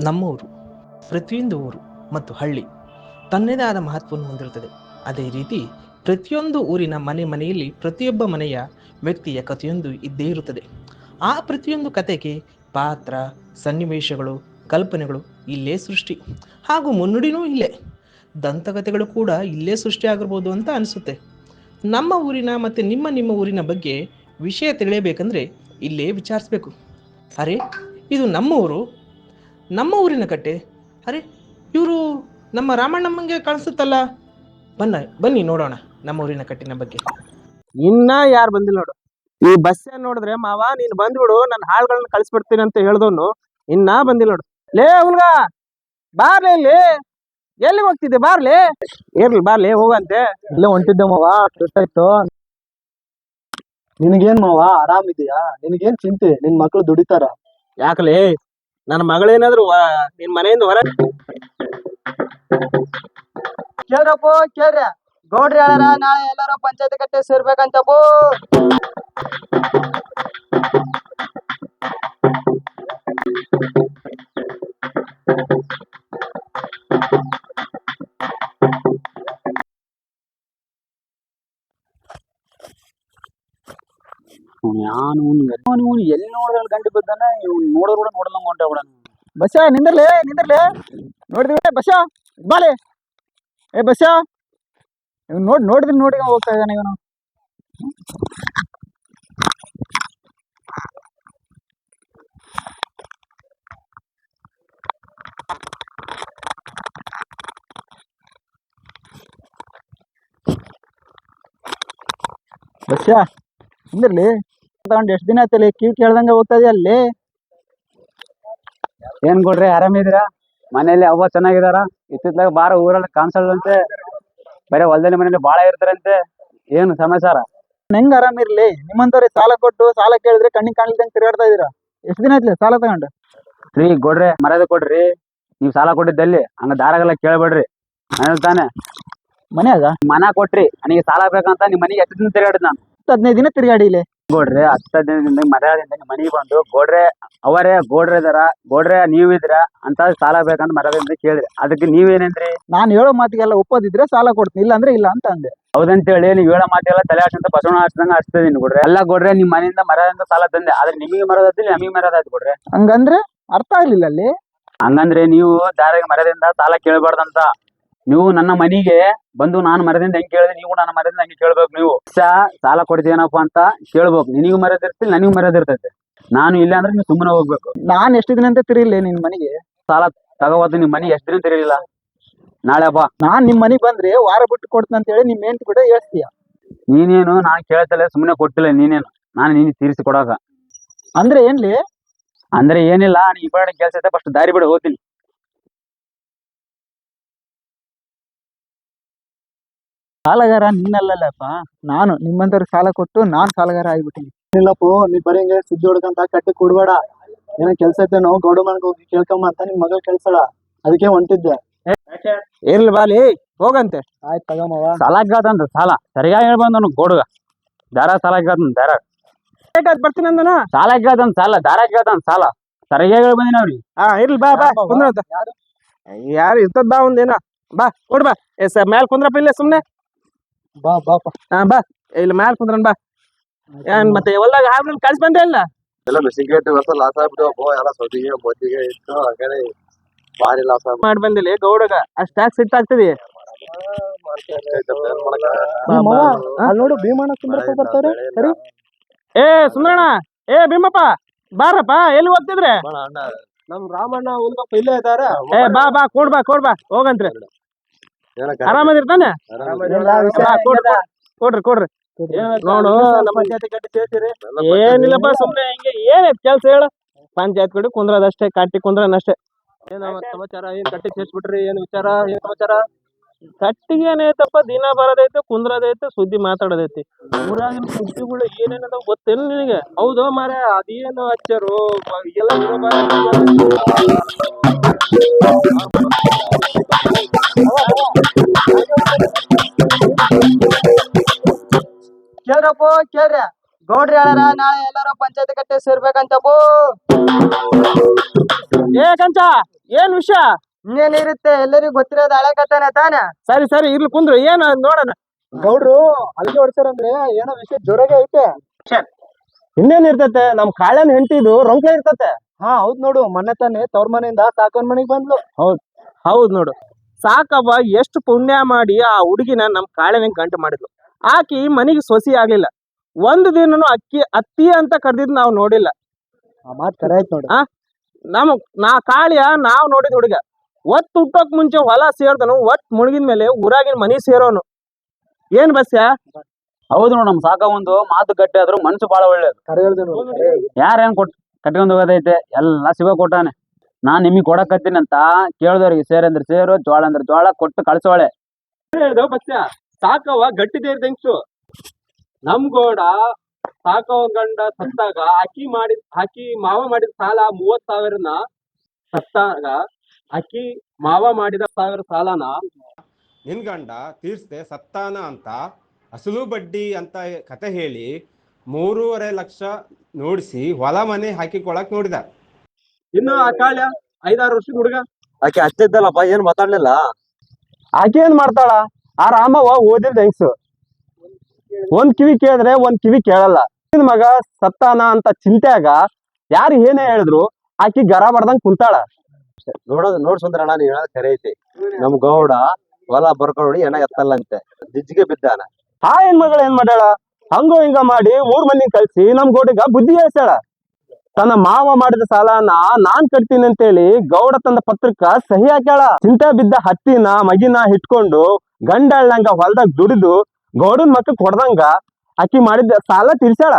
ನಮ್ಮೂರು ಪ್ರತಿಯೊಂದು ಊರು ಮತ್ತು ಹಳ್ಳಿ ತನ್ನದೇ ಆದ ಮಹತ್ವವನ್ನು ಹೊಂದಿರುತ್ತದೆ. ಅದೇ ರೀತಿ ಪ್ರತಿಯೊಂದು ಊರಿನ ಮನೆಯಲ್ಲಿ ಪ್ರತಿಯೊಬ್ಬ ಮನೆಯ ವ್ಯಕ್ತಿಯ ಕಥೆಯೊಂದು ಇದ್ದೇ ಇರುತ್ತದೆ. ಆ ಪ್ರತಿಯೊಂದು ಕತೆಗೆ ಪಾತ್ರ, ಸನ್ನಿವೇಶಗಳು, ಕಲ್ಪನೆಗಳು ಇಲ್ಲೇ ಸೃಷ್ಟಿ ಹಾಗೂ ಮುನ್ನುಡಿನೂ ಇಲ್ಲೇ. ದಂತಕಥೆಗಳು ಕೂಡ ಇಲ್ಲೇ ಸೃಷ್ಟಿಯಾಗಿರ್ಬೋದು ಅಂತ ಅನಿಸುತ್ತೆ. ನಮ್ಮ ಊರಿನ ಮತ್ತು ನಿಮ್ಮ ಊರಿನ ಬಗ್ಗೆ ವಿಷಯ ತಿಳಿಯಬೇಕಂದ್ರೆ ಇಲ್ಲೇ ವಿಚಾರಿಸ್ಬೇಕು. ಅರೆ, ಇದು ನಮ್ಮ ಊರಿನ ಕಟ್ಟೆ. ಅರೆ, ಇವರು ನಮ್ಮ ರಾಮಣ್ಣಮ್ಮಂಗೆ ಕಾಣಿಸುತ್ತಲ್ಲ. ಬನ್ನಿ ನೋಡೋಣ ನಮ್ಮ ಊರಿನ ಕಟ್ಟಿನ ಬಗ್ಗೆ. ಇನ್ನ ಯಾರು ಬಂದಿಲ್ಲ ನೋಡು. ಈ ಬಸ್ ನೋಡಿದ್ರೆ ಮಾವ ನೀನ್ ಬಂದ್ಬಿಡು, ನನ್ನ ಹಾಳುಗಳನ್ನ ಕಳ್ಸಿಬಿಡ್ತೀನಿ ಅಂತ ಹೇಳ್ದವನು ಇನ್ನ ಬಂದಿಲ್ಲ ನೋಡು. ಲೇ ಹುಲ್ಗ, ಬಾರ್ಲಿ ಇಲ್ಲಿ. ಎಲ್ಲಿ ಹೋಗ್ತಿದ್ದೆ? ಬಾರ್ಲಿ ಹೋಗಂತೆ. ಇಲ್ಲೇ ಹೊಂಟಿದ್ದೆ ಮಾವ, ಕೆಟ್ಟಾಯ್ತು. ನಿನಗೇನ್ ಮಾವ, ಆರಾಮಿದೆಯಾ? ನಿನಗೇನ್ ಚಿಂತೆ? ನಿನ್ ಮಕ್ಳು ದುಡಿತಾರ? ಯಾಕಲೇ ನನ್ನ ಮಗಳೇನಾದ್ರು ನಿನ್ ಮನೆಯಿಂದ ಹೊರ ಕೇಳ್ರಪ್ಪೋ ಕೇಳ್ರಿ. ಗೌಡ್ರಿ ಹೇಳಾರ ನಾಳೆ ಎಲ್ಲಾರು ಪಂಚಾಯತ್ ಕಟ್ಟೆ ಸೇರ್ಬೇಕಂತಪ್ಪೋ. ಎಲ್ಲಿ ನೋಡಿದ್ರೆ ಗಂಟೆ ಬಿದ್ದಾನೆ. ಇವ್ನು ನೋಡೋರು ಕೂಡ ನೋಡಲಂಗ ಹೊಂಟ ಬಿಡ. ಬಸ್ಸ ನಿಂದರ್ಲೆ ನೋಡಿದ್ವಿ. ಬಸ್ಸ ಬಾಲೆ. ಬಸ್ಸ ನೋಡಿ ಹೋಗ್ತಾ ಇದ್ದಾನೆ ಇವನು. ಬಸ್ಸ ನಿಂದಿರ್ಲಿ. ತಗೊಂಡು ಎಷ್ಟು ದಿನ ಆಯ್ತಲ್ಲಿ? ಕಿವಿ ಕೇಳ್ದಂಗೆ ಹೋಗ್ತಾ ಇದೆಯಾ ಅಲ್ಲಿ? ಏನ್ ಕೊಡ್ರಿ, ಆರಾಮಿದ್ದೀರಾ? ಮನೇಲಿ ಅವ್ವ ಚೆನ್ನಾಗಿದಾರ? ಇತ್ತಿತ್ಲಾಗ ಬಾರ ಊರಲ್ಲಿ ಕಾಣಿಸಲ್ವಂತೆ, ಬರೀ ಹೊಲದಲ್ಲಿ ಮನೇಲಿ ಬಾಳ ಇರ್ತಾರಂತೆ. ಏನು ಸಮಾಚಾರ? ಹೆಂಗ್ ಆರಾಮಿರ್ಲಿ? ನಿಮ್ಮಂತವ್ರಿಗೆ ಸಾಲ ಕೊಟ್ಟು ಸಾಲ ಕೇಳಿದ್ರೆ ಕಣ್ಣಿಗೆ ಕಾಣ್ಲಿದ್ದಂಗೆ ತಿರುಗಾಡ್ತಾ ಇದೀರಾ. ಎಷ್ಟು ದಿನ ಆಯ್ತಲ್ಲ ಸಾಲ ತಗೊಂಡು? ರೀ ಕೊಡ್ರಿ, ಮರ್ಯಾದೆ ಕೊಡ್ರಿ. ನೀವ್ ಸಾಲ ಕೊಟ್ಟಿದ್ದಲ್ಲಿ ಹಂಗ ದಾರಾಗೆಲ್ಲ ಕೇಳ್ಬೇಡ್ರಿ. ಮನೇಲಿ ತಾನೆ ಮನ್ಯಾಗ ಮನ ಕೊಟ್ರಿ, ನನಗೆ ಸಾಲ ಬೇಕಂತ ನಿಮ್ ಮನೆಗೆ ಎಷ್ಟು ದಿನ ತಿರುಗಾಡಿದ್ ನಾನು? 15 ದಿನ ತಿರುಗಾಡಿ ಇಲ್ಲಿ. ಗೋಡ್ರೆ 10 ದಿನದಿಂದ ಮರ್ಯಾದೆಯಿಂದ ನಿಮ್ ಮನೆಗೆ ಬಂದು ಗೋಡ್ರೆ ಅವರೇ ಗೋಡ್ರೆ ಇದಾರ, ಗೋಡ್ರೆ ನೀವಿದ್ರ ಅಂತ ಸಾಲ ಬೇಕಂತ ಮರ್ಯಾದೆಯಿಂದ ಕೇಳಿದ್ರಿ. ಅದಕ್ಕೆ ನೀವೇನೇನ್ರಿ? ನಾನು ಹೇಳೋ ಮಾತಿಗೆಲ್ಲ ಒಪ್ಪೋದಿದ್ರೆ ಸಾಲ ಕೊಡ್ತೀನಿ, ಇಲ್ಲ ಅಂದ್ರೆ ಇಲ್ಲ ಅಂತ ಅಂದೆ. ಹೌದಂತೇಳಿ ನೀವ್ ಹೇಳೋ ಮಾತೆಲ್ಲ ತಲೆ ಹಾಕಂತ ಬಸವಣ ಹಚ್ಚಿದಂಗ ಹಚ್ತದೀನಿ ಕೊಡ್ರೆ. ಎಲ್ಲ ಕೊಡ್ರೆ ನಿಮ್ ಮನೆಯಿಂದ ಮರ್ಯಾದೆಯಿಂದ ಸಾಲ ತಂದೆ, ಆದ್ರೆ ನಿಮಗೆ ಮರ್ಯಾದಿಲ್ಲ, ನಮಗೆ ಮರ್ಯಾದ ಕೊಡ್ರೆ. ಹಂಗಂದ್ರೆ ಅರ್ಥ ಆಗ್ಲಿಲ್ಲ ಅಲ್ಲಿ. ಹಂಗಂದ್ರೆ ನೀವು ದಾರಿಗೆ ಮರ್ಯಾದೆಯಿಂದ ಸಾಲ ಕೇಳಬಾರ್ದಂತ. ನೀವು ನನ್ನ ಮನೆಗೆ ಬಂದು ನಾನು ಮರ್ಯಾದೆಯಿಂದ ಹೆಂಗ್ ಕೇಳಿದ್ರೆ ನೀವು ನನ್ನ ಮರ್ಯಾದೆಯಿಂದ ಹಂಗೆ ಕೇಳ್ಬೇಕು. ನೀವು ಸಾಲ ಕೊಡ್ತೀನಪ್ಪ ಅಂತ ಕೇಳ್ಬೇಕು. ನಿನಗೂ ಮರ್ಯಾದೆ ಇರ್ತಿಲ್ಲ, ನನಗೂ ಮರ್ಯಾದೆ ಇರ್ತೈತೆ. ನಾನು ಇಲ್ಲ ಅಂದ್ರೆ ನೀವು ಸುಮ್ಮನೆ ಹೋಗ್ಬೇಕು. ನಾನ್ ಎಷ್ಟು ದಿನ ಅಂತ ತಿರ್ಗಿಲ್ಲ ನಿನ್ ಮನೆಗೆ? ಸಾಲ ತಗೋಬೋದು, ನಿಮ್ ಮನೆಗೆ ಎಷ್ಟು ದಿನ ತಿರ್ಲಿಲ್ಲ? ನಾಳೆ ಬಾ. ನಾನ್ ನಿಮ್ ಮನೆಗೆ ಬಂದ್ರೆ ವಾರ ಬಿಟ್ಟು ಕೊಡ್ತೀನಿ ಅಂತ ಹೇಳಿ ನಿಮ್ ಹೆಂಡತಿ ಕೂಡ ಹೇಳ್ತೀಯ. ನೀನೇನು ನಾನ್ ಕೇಳ್ತಲ್ಲ, ಸುಮ್ಮನೆ ಕೊಟ್ಟಿಲ್ಲ. ನೀನೇನು ನಾನು ನೀನು ತೀರಿಸಿ ಕೊಡಾಕ ಅಂದ್ರೆ ಏನ್ಲಿ? ಅಂದ್ರೆ ಏನಿಲ್ಲ, ಈ ಕಡೆ ಕೆಲಸ ಐತೆ, ಫಸ್ಟ್ ದಾರಿ ಬಿಡು, ಹೋಗ್ತೀನಿ. ಸಾಲಗಾರ ನಿನ್ನಲ್ಲಪ್ಪ, ನಾನು ನಿಮ್ಮಂತವ್ರಿಗೆ ಸಾಲ ಕೊಟ್ಟು ನಾನ್ ಸಾಲಗಾರ ಆಗ್ಬಿಟ್ಟಿನಿ. ಇಲ್ಲಪ್ಪೋ, ನೀ ಬರೀ ಹಿಂಗೆ ಸುದ್ದಿ ಹೊಡ್ಕಂತ ಕಟ್ಟಿ ಕೊಡ್ಬೇಡ. ಏನೋ ಕೆಲ್ಸ ಐತೇನೋ ಗೌಡ ಮನೆಗೆ ಹೋಗಿ ಕೇಳ್ಕೊಂಬ ಅಂತ ನಿಮ್ ಮಗ ಕೆಲ್ಸಳ, ಅದಕ್ಕೆ ಹೊಂಟಿದ್ದೆ. ಇರ್ಲಿ ಬಾಲಿ, ಹೋಗಂತೆ. ಆಯ್ತು ತಗಮ್ಮವ. ಸಾಲ ಕೇಳ್ತಂತ, ಸಾಲ ಸರಿಯಾಗಿ ಹೇಳ್ಬಂದ ಅವ್ನು ಗೋಡುಗ. ದಾರ ಸಾಲ ಕೇಳ್ತಾನ, ದಾರ ಬರ್ತೀನಿ ಅಂದನ. ಸಾಲ ಕೇಳ್ತಾನ, ಸಾಲ ದಾರ ಕೇಳ್ತಾನ, ಸಾಲ ಸರಿಯಾಗಿ ಹೇಳ್ಬಂದಿನ ಅವ್ರಿಗೆ. ಇರ್ಲಿ ಬಾ ಕುಂದ್ರ. ಯಾರು ಇರ್ತದ ಬಾ, ಒಂದೇನ ಬಾ ಕೊಡ್ ಬಾ. ಮ್ಯಾಲ್ ಕುಂದ್ರಪ್ಪ, ಇಲ್ಲೇ ಸುಮ್ನೆ ಬಾ ಬಾಪ. ಬಾ ಇಲ್ಲಿ ಮ್ಯಾಲ್ ಕುಂದ್ರನ್ ಬಾ. ಏನ್ ಮತ್ತೆ ಹೊಲ್ದಾಗ ಹಾವ್ನಲ್ಲಿ ಕಳ್ಸಿ ಬಂದೆ ಇಲ್ಲ? ಎಲ್ಲ ಮೆಸಿಂಗೇಟ್ ವರ್ಷ ಲಾಸ್ ಆಗ್ಬಿಟ್ಟು ಎಲ್ಲ ಸೊದಿಗೆ ಮೊದ್ಲಿಗೆ ಇತ್ತು, ಹಾಗಾದ್ರೆ ಭಾರಿ ಲಾಸ್ ಮಾಡಿ ಬಂದಿಲ್ಲ ಗೌಡಗ. ಅಷ್ಟ್ ಟ್ಯಾಕ್ಸ್ ಸಿಟ್ಟಾಗ್ತದೆ. ನೋಡು ಭೀಮಣ್ಣ ಕುಂದ್ರಪ್ಪ ಬರ್ತಾರೆ. ಸರಿ ಸುಂದರಣ್ಣ, ಭೀಮಪ್ಪ ಬಾರಪ್ಪ. ಎಲ್ಲಿ ಹೋಗ್ತಿದ್ರೆ? ನಮ್ ರಾಮಣ್ಣ ಉಲ್ಗಪ್ಪ ಇಲ್ಲೇ ಇದಾರ. ಬಾ ಕೊಡ್ ಬಾ ಹೋಗಂತ್ರಿ. ಆರಾಮದಿರ್ತಾನೆ? ಕೊಡ್ರಿ ನೋಡು. ಏನಿಲ್ಲಪ್ಪ, ಸುಮ್ನೆ ಹಿಂಗೆ ಏನೈತ್ ಕೆಲ್ಸ ಹೇಳ? ಪಂಚಾಯತ್ ಕಡೆ ಕುಂದ್ರದಷ್ಟೇ, ಕಟ್ಟಿ ಕುಂದ್ರನಷ್ಟೇ. ಏನ್ ಸಮಾಚಾರ? ಏನ್ ಕಟ್ಟಿ ಸೇರ್ಸ್ಬಿಟ್ರಿ? ಏನ್ ವಿಚಾರ? ಏನ್ ಸಮಾಚಾರ? ಕಟ್ಟಿಗೆ ಏನೈತಪ್ಪ, ದಿನ ಬರೋದೈತೆ, ಕುಂದ್ರದೈತೆ, ಸುದ್ದಿ ಮಾತಾಡೋದೈತಿ. ಊರಾಗಿನ ಸುದ್ದಿಗಳು ಏನೇನದ ಗೊತ್ತೇನು ನಿನಗೆ? ಹೌದು ಮಾರ, ಅದೇನು ಹಚ್ಚಾರು ಕೇಳ್ರಪ್ಪ ಕೇಳ್ರಿ. ಗೌಡ್ರಿ ಹೇಳಾರ ನಾಳೆ ಎಲ್ಲಾರು ಪಂಚಾಯತ್ ಕಟ್ಟೆ ಸೇರ್ಬೇಕಂತಪ್ಪೋ. ಕಂಚ, ಏನ್ ವಿಷಯ? ಇನ್ನೇನಿರುತ್ತೆ, ಎಲ್ಲರಿಗೂ ಗೊತ್ತಿರೋದು ಹಳೆ ಕಥೆನೆ ತಾನೆ. ಸರಿ ಸರಿ ಇರ್ಲಿ ಕುಂದ್ರು, ಏನ್ ನೋಡೋಣ. ಗೌಡ್ರು ಅಲ್ಲಿಗೆ ಹೊಡ್ಸಾರಂದ್ರೆ ಏನೋ ವಿಷಯ ಜೋರಾಗೆ ಐತೆ. ಇನ್ನೇನ್ ಇರ್ತತೆ, ನಮ್ ಕಾಳನ್ ಹೆಂಡತಿದು ರೊಂಕೆ ಇರ್ತತೆ. ಹಾ ಹೌದ್ ನೋಡು, ಮೊನ್ನೆ ತಾನೆ ತವ್ರ ಮನೆಯಿಂದ ಸಾಕೋನ್ ಮನೆಗ್ ಬಂದ್ಲು. ಹೌದ್ ನೋಡು, ಸಾಕವ್ವ ಎಷ್ಟು ಪುಣ್ಯ ಮಾಡಿ ಆ ಹುಡುಗಿನ ನಮ್ ಕಾಳನ ಗಂಟು ಮಾಡಿದ್ಲು. ಆಕಿ ಮನೆಗೆ ಸೊಸಿ ಆಗ್ಲಿಲ್ಲ, ಒಂದು ದಿನನು ಅತ್ತಿ ಅಂತ ಕರೆದಿದ್ ನಾವ್ ನೋಡಿಲ್ಲ. ಆ ಮಾತ್ ಕರೆ ಆಯ್ತು ನೋಡು. ನಾ ಕಾಳಿಯ ನಾವ್ ನೋಡಿದ್ ಹುಡುಗ ಒತ್ ಹುಟ್ಟೋಕ್ ಮುಂಚೆ ಹೊಲ ಸೇರ್ದನು, ಒಟ್ ಮುಳುಗಿದ ಮೇಲೆ ಊರಾಗಿನ ಮನಿ ಸೇರೋನು. ಏನ್ ಬಸ್ಯ? ಹೌದು ನೋಡ್, ನಮ್ ಸಾಕ ಒಂದು ಮಾತು ಗಟ್ಟಿ ಆದ್ರೂ ಮನ್ಸು ಬಾಳ ಒಳ್ಳೇದು. ಕರೆ ಹೇಳ್ದೆ ನೋಡು. ಯಾರೇನ್ ಕಟ್ಕೊಂಡ್ ಹೋಗೋದೈತೆ, ಎಲ್ಲ ಶಿವ ಕೊಟ್ಟಾನೆ. ನಾನ್ ನಿಮಗೆ ಕೊಡಕತ್ತೀನಿ ಅಂತ ಕೇಳ್ದವ್ರಿಗೆ ಸೇರ್ ಅಂದ್ರೆ ಸೇರು, ಜೋಳ ಅಂದ್ರೆ ಜೋಳ ಕೊಟ್ಟು ಕಳ್ಸೋಳೆ. ಹೇಳ್ದವ್ ಬಸ್ಯ, ಸಾಕವ್ವ ಗಟ್ಟಿದೆ ಇರ್ದಂಗ್ಸು. ನಮ್ ಗೋಡ ಸಾಕವ್ ಗಂಡ ಸತ್ತಾಗ ಆಕಿ ಮಾವ ಮಾಡಿದ ಸಾಲ 30,000ನ ಸತ್ತಾಗ ಆಕಿ ಮಾವ ಮಾಡಿದ 1,000 ಸಾಲನ ನಿನ್ ಗಂಡ ತೀರ್ಸ್ದೆ ಸತ್ತಾನ ಅಂತ ಅಸಲು ಬಡ್ಡಿ ಅಂತ ಕತೆ ಹೇಳಿ 3.5 ಲಕ್ಷ ನೋಡಿಸಿ ಹೊಲ ಮನೆ ಹಾಕಿಕೊಳಕ್ ನೋಡಿದ. ಇನ್ನು ಆ ಕಾಳ್ಯ 5-6 ವರ್ಷದ ಹುಡುಗ. ಆಕೆ ಅಷ್ಟೇ ಇದ್ದಲ್ಲಪ್ಪ, ಏನ್ ಮಾತಾಡ್ಲಿಲ್ಲ. ಆಕೆ ಏನ್ ಮಾಡ್ತಾಳ? ಆ ರಾಮವ್ವ ಓದಿಲ್ದ ಹೆಂಗ್ಸು, ಒಂದ್ ಕಿವಿ ಕೇಳಿದ್ರೆ ಒಂದ್ ಕಿವಿ ಕೇಳಲ್ಲ. ಮಗ ಸತ್ತಾನ ಅಂತ ಚಿಂತೆಯಾಗ ಯಾರು ಏನೇ ಹೇಳಿದ್ರು ಆಕಿ ಗರ ಬಡ್ದಂಗ್ ಕುಂತಾಳ. ನೋಡ್ ಸುಂದರಣ್ಣ, ನೀವ್ ಹೇಳೋದ್ ಕರೆ ಐತಿ. ನಮ್ ಗೌಡ ಹೊಲ ಬರ್ಕೊಂಡು ಏನ ಎತ್ತಲ್ಲ ಅಂತೆ, ಜಿಜ್ಜಿಗೆ ಬಿದ್ದಾನ. ಆ ಹೆಣ್ಮಗಳ ಏನ್ ಮಾಡ್ಯಾಳ? ಹಂಗೋ ಹಿಂಗ ಮಾಡಿ 3 ಮಂದಿ ಕಳ್ಸಿ ನಮ್ ಗೋಡಿಗ ಬುದ್ಧಿ ಹೇಳ್ಸ್ಯಾಳ. ತನ್ನ ಮಾವ ಮಾಡಿದ ಸಾಲನ ನಾನ್ ಕಟ್ತೀನಿ ಅಂತೇಳಿ ಗೌಡ ತಂದ ಪತ್ರಕ್ಕ ಸಹಿ ಹಾಕ್ಯಾಳ. ಚಿಂತೆ ಬಿದ್ದ ಹತ್ತಿನ ಮಗಿನ ಹಿಟ್ಕೊಂಡು ಗಂಡಳ್ನಂಗ ಹೊಲ್ದಾಗ ದುಡಿದು ಗೌಡನ್ ಮಕ್ಕಕ್ ಹೊಡ್ದಂಗ ಆಕಿ ಮಾಡಿದ ಸಾಲ ತೀರ್ಸ್ಯಾಳ.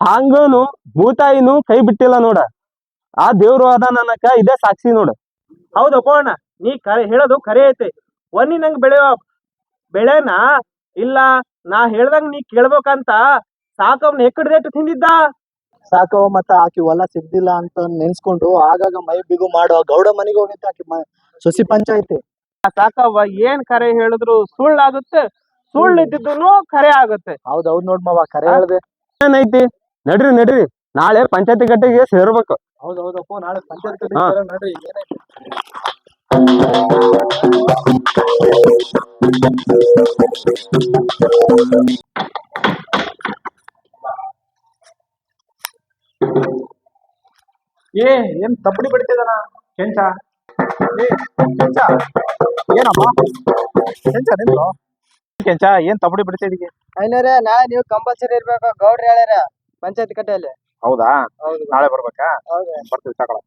ಹಂಗನು ಭೂತಾಯಿನೂ ಕೈ ಬಿಟ್ಟಿಲ್ಲ ನೋಡ. ಆ ದೇವ್ರು ಅದ ನನಕ ಇದೇ ಸಾಕ್ಷಿ ನೋಡು. ಹೌದಪ್ಪ ಅಣ್ಣ, ನೀ ಹೇಳೋದು ಖರೆ ಐತಿ. ಒನ್ನಿ ನಂಗೆ ಬೆಳೆನ ಇಲ್ಲ, ನಾ ಹೇಳ್ದಂಗ ನೀ ಕೇಳ್ಬೇಕಂತ ಸಾಕವ್ನ ಎಕ್ಕಡ್ದೇಟ್ ತಿಂದಿದ್ದ. ಸಾಕವ್ವ ಮತ್ತ ಆಕಿ ಹೊಲ ಸಿಗ್ದಿಲ್ಲ ಅಂತ ನೆನ್ಸ್ಕೊಂಡು ಆಗಾಗ ಮೈ ಬಿಗು ಮಾಡೋ ಗೌಡ ಮನೆಗೆ ಹೋಗಿದ್ದ ಆಕಿ ಸೊಸಿ ಪಂಚಾಯ್ತಿ. ಸಾಕವ್ವ ಏನ್ ಕರೆ ಹೇಳಿದ್ರು ಸುಳ್ಳಾಗುತ್ತೆ, ಸುಳ್ಳು ಇದ್ದಿದ್ದು ಖರೆ ಆಗುತ್ತೆ. ಹೌದೌದ್ ನೋಡ್ ಮಾವ, ಕರೆ ಹೇಳ್ದೆ. ಏನೈತಿ, ನಡ್ರಿ ನಾಳೆ ಪಂಚಾಯತಿ ಗಟ್ಟಿಗೆ ಸೇರ್ಬೇಕು. ಹೌದೌದಪ್ಪ, ನಾಳೆ ಪಂಚಾಯತ್ ಹಾ. ನಡ್ರಿ. ಏನೈತಿ ಏನ್ ತಪ್ಪಡಿ ಬಿಡ್ತಿದಾನ ಕೆಂಚ? ಕೆಂಚ ಏನಮ್ಮ? ಕೆಂಚ ಏನ್ ತಪ್ಪಡಿ ಬಿಡ್ತಿದೀಗೆ? ಐನೂರೇ, ನಾಳೆ ನೀವು ಕಂಪಲ್ಸರಿ ಇರ್ಬೇಕು, ಗೌಡ್ರು ಹೇಳ್ಯಾರ ಪಂಚಾಯತ್ ಕಟ್ಟೆಯಲ್ಲಿ. ಹೌದಾ? ಹೌದು. ನಾಳೆ ಬರ್ಬೇಕಾ? ಹೌದು. ಬರ್ತೀವಿ ತಗೊಳ.